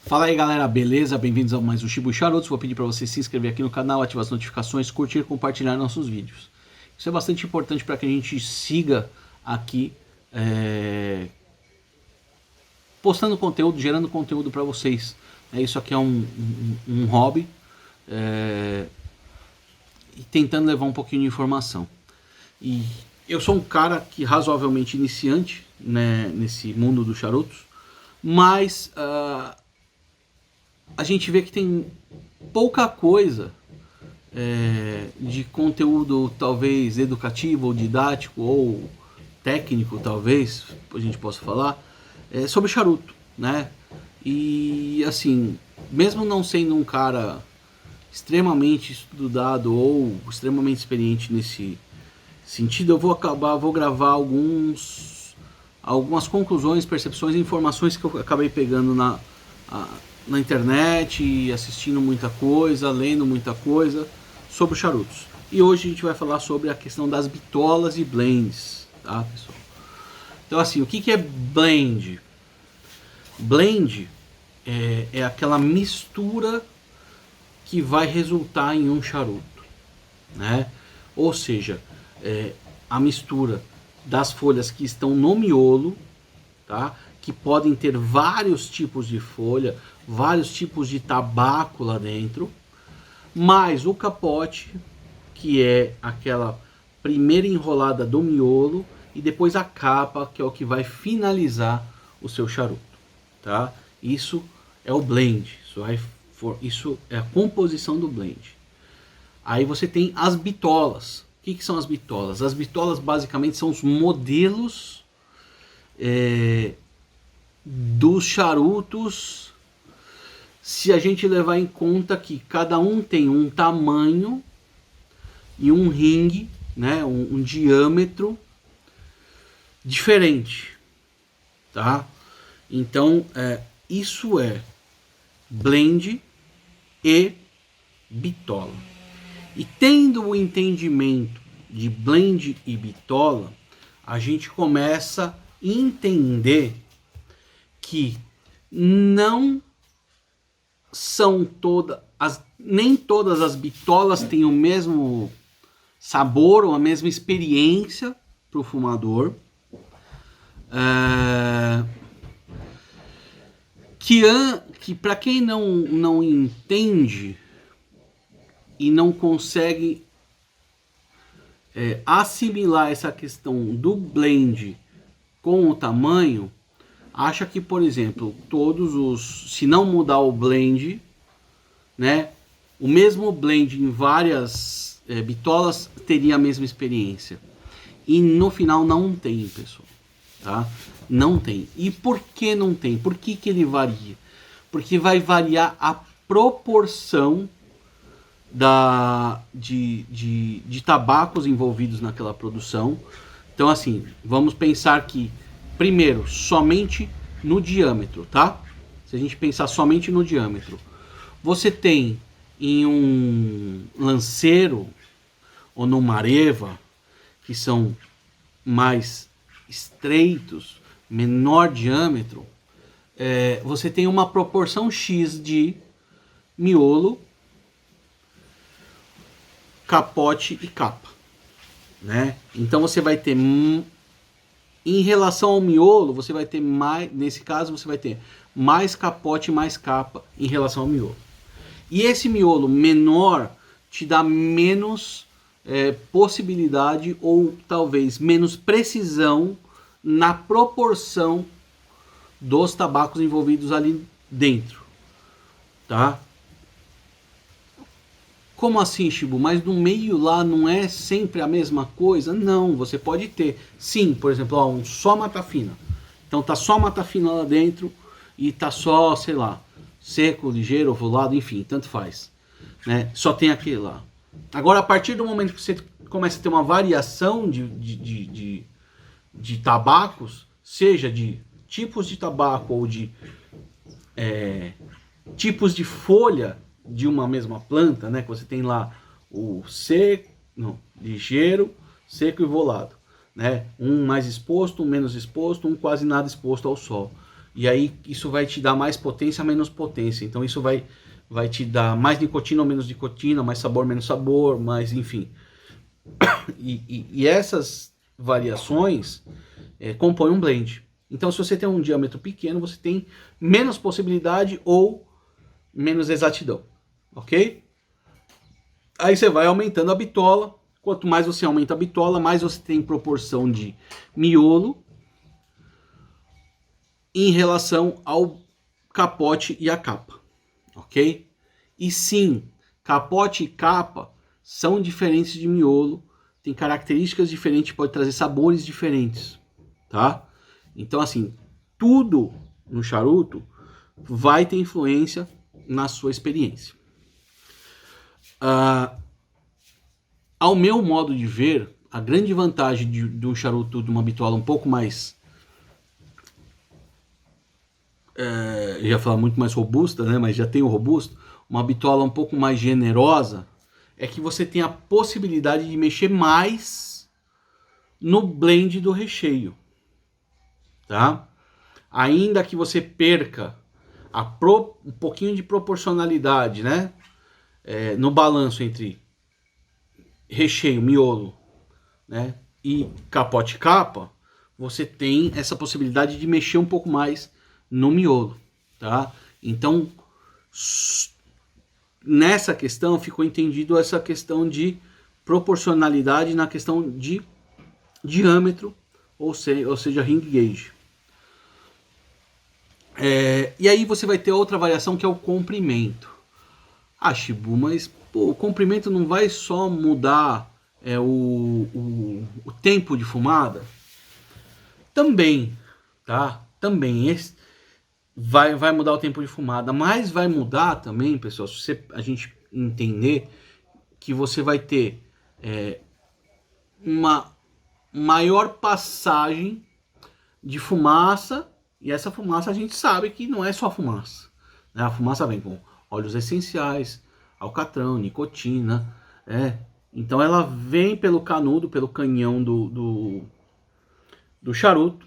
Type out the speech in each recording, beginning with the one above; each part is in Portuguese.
Fala aí galera, beleza? Bem-vindos a mais um Shibu Charutos. Vou pedir para você se inscrever aqui no canal, ativar as notificações, curtir e compartilhar nossos vídeos. Isso é bastante importante para que a gente siga aqui postando conteúdo, gerando conteúdo para vocês. Isso aqui é um hobby e tentando levar um pouquinho de informação. E eu sou um cara que razoavelmente iniciante, né, nesse mundo dos charutos, mas a gente vê que tem pouca coisa de conteúdo talvez educativo ou didático ou técnico, talvez a gente possa falar, sobre charuto, né? E assim, mesmo não sendo um cara extremamente estudado ou extremamente experiente nesse sentido, eu vou gravar algumas conclusões, percepções e informações que eu acabei pegando na internet, e assistindo muita coisa, lendo muita coisa sobre charutos. E hoje a gente vai falar sobre a questão das bitolas e blends, tá, pessoal? Então assim, o que é blend? Blend é aquela mistura que vai resultar em um charuto, né? Ou seja, a mistura das folhas que estão no miolo, tá? Que podem ter vários tipos de folha, vários tipos de tabaco lá dentro, mais o capote, que é aquela primeira enrolada do miolo, e depois a capa, que é o que vai finalizar o seu charuto, tá? Isso é o blend, isso é a composição do blend. Aí você tem as bitolas. O que são as bitolas? As bitolas basicamente são os modelos dos charutos, se a gente levar em conta que cada um tem um tamanho e um ringue, né, um diâmetro diferente, tá? Então isso é blend e bitola. E tendo o entendimento de blend e bitola, a gente começa a entender que não são nem todas as bitolas têm o mesmo sabor ou a mesma experiência para o fumador. Que para quem não entende e não consegue assimilar essa questão do blend com o tamanho, acha que, por exemplo, se não mudar o blend, né, o mesmo blend em várias bitolas teria a mesma experiência. E no final não tem, pessoal, tá? Não tem. E por que não tem? Por que ele varia? Porque vai variar a proporção de tabacos envolvidos naquela produção. Então assim, vamos pensar que primeiro, somente no diâmetro, tá? Se a gente pensar somente no diâmetro, você tem em um lanceiro ou no mareva, que são mais estreitos, menor diâmetro, você tem uma proporção X de miolo, capote e capa, né? Então você vai ter, em relação ao miolo, você vai ter mais, nesse caso você vai ter mais capote e mais capa em relação ao miolo. E esse miolo menor te dá menos possibilidade ou talvez menos precisão na proporção dos tabacos envolvidos ali dentro, tá? Como assim, Shibu? Mas no meio lá não é sempre a mesma coisa? Não, você pode ter, sim, por exemplo, um só mata fina. Então tá só mata fina lá dentro e tá só, sei lá, seco, ligeiro, ovulado, enfim, tanto faz, né? Só tem aquele lá. Agora, a partir do momento que você começa a ter uma variação de tabacos, seja de tipos de tabaco ou de tipos de folha de uma mesma planta, né? Que você tem lá o seco, ligeiro, seco e volado, né? Um mais exposto, um menos exposto, um quase nada exposto ao sol. E aí isso vai te dar mais potência, menos potência. Então isso vai te dar mais nicotina ou menos nicotina, mais sabor, menos sabor, mais enfim. E essas variações compõem um blend. Então se você tem um diâmetro pequeno, você tem menos possibilidade ou menos exatidão, ok? Aí você vai aumentando a bitola. Quanto mais você aumenta a bitola, mais você tem proporção de miolo em relação ao capote e a capa, ok? E sim, capote e capa são diferentes de miolo, tem características diferentes, pode trazer sabores diferentes, tá? Então assim, tudo no charuto vai ter influência na sua experiência. Ao meu modo de ver, a grande vantagem de um charuto de uma bitola um pouco mais, eu ia falar muito mais robusta, né? Mas já tem o robusto, uma bitola um pouco mais generosa, é que você tem a possibilidade de mexer mais no blend do recheio, tá? Ainda que você perca um pouquinho de proporcionalidade, né? No balanço entre recheio, miolo, né? E capote e capa, você tem essa possibilidade de mexer um pouco mais no miolo, tá? Então, nessa questão ficou entendido essa questão de proporcionalidade na questão de diâmetro, ou seja, ring gauge. E aí você vai ter outra variação que é o comprimento. Ah, Shibu, mas pô, o comprimento não vai só mudar o tempo de fumada? Também, tá? Também vai mudar o tempo de fumada, mas vai mudar também, pessoal, se a gente entender que você vai ter uma maior passagem de fumaça, e essa fumaça a gente sabe que não é só fumaça, né? A fumaça vem com óleos essenciais, alcatrão, nicotina, então ela vem pelo canudo, pelo canhão do charuto,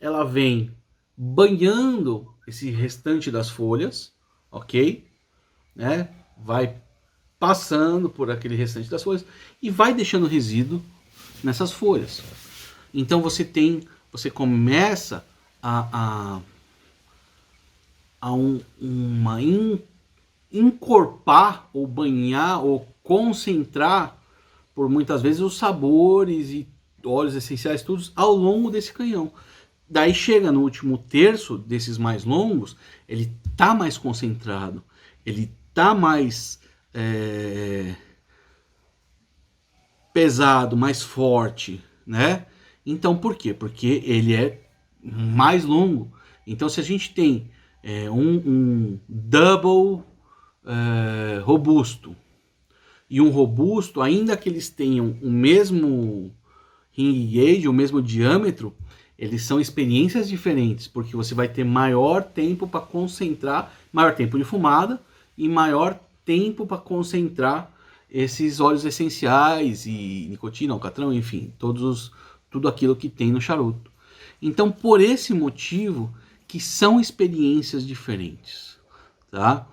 ela vem banhando esse restante das folhas, ok? Né? Vai passando por aquele restante das folhas e vai deixando resíduo nessas folhas. Então você começa a encorpar ou banhar ou concentrar por muitas vezes os sabores e óleos essenciais todos ao longo desse canhão. Daí chega no último terço desses mais longos, ele tá mais concentrado, ele tá mais pesado, mais forte, né? Então por quê? Porque ele é mais longo. Então se a gente tem um double robusto e um robusto, ainda que eles tenham o mesmo ring gauge, o mesmo diâmetro, eles são experiências diferentes, porque você vai ter maior tempo para concentrar, maior tempo de fumada e maior tempo para concentrar esses óleos essenciais e nicotina, alcatrão, enfim, tudo aquilo que tem no charuto. Então, por esse motivo que são experiências diferentes, tá?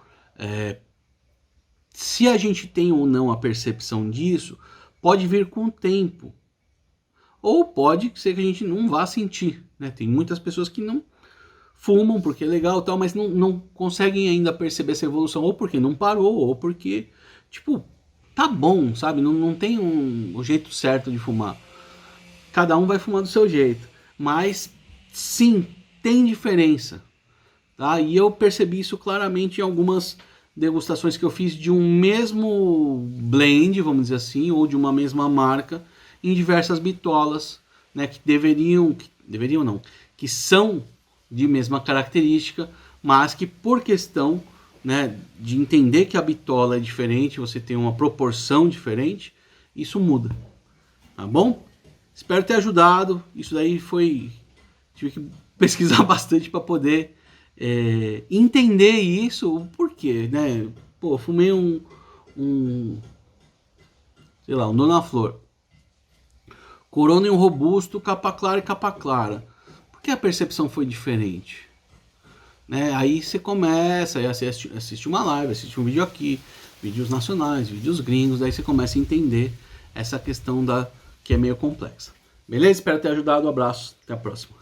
Se a gente tem ou não a percepção disso, pode vir com o tempo. Ou pode ser que a gente não vá sentir, né? Tem muitas pessoas que não fumam porque é legal e tal, mas não conseguem ainda perceber essa evolução, ou porque não parou, ou porque, tipo, tá bom, sabe? Não tem um jeito certo de fumar. Cada um vai fumar do seu jeito. Mas, sim, tem diferença, tá? E eu percebi isso claramente em algumas degustações que eu fiz de um mesmo blend, vamos dizer assim, ou de uma mesma marca, em diversas bitolas, né, que são de mesma característica, mas que por questão, né, de entender que a bitola é diferente, você tem uma proporção diferente, isso muda, tá bom? Espero ter ajudado. Isso daí tive que pesquisar bastante para poder entender isso, o porquê, né? Pô, fumei sei lá, um Dona Flor, Corona e um robusto, capa clara e capa clara. Por que a percepção foi diferente? né? Aí você começa a assistir uma live, assistir um vídeo aqui, vídeos nacionais, vídeos gringos, aí você começa a entender essa questão que é meio complexa. Beleza? Espero ter ajudado, um abraço, até a próxima.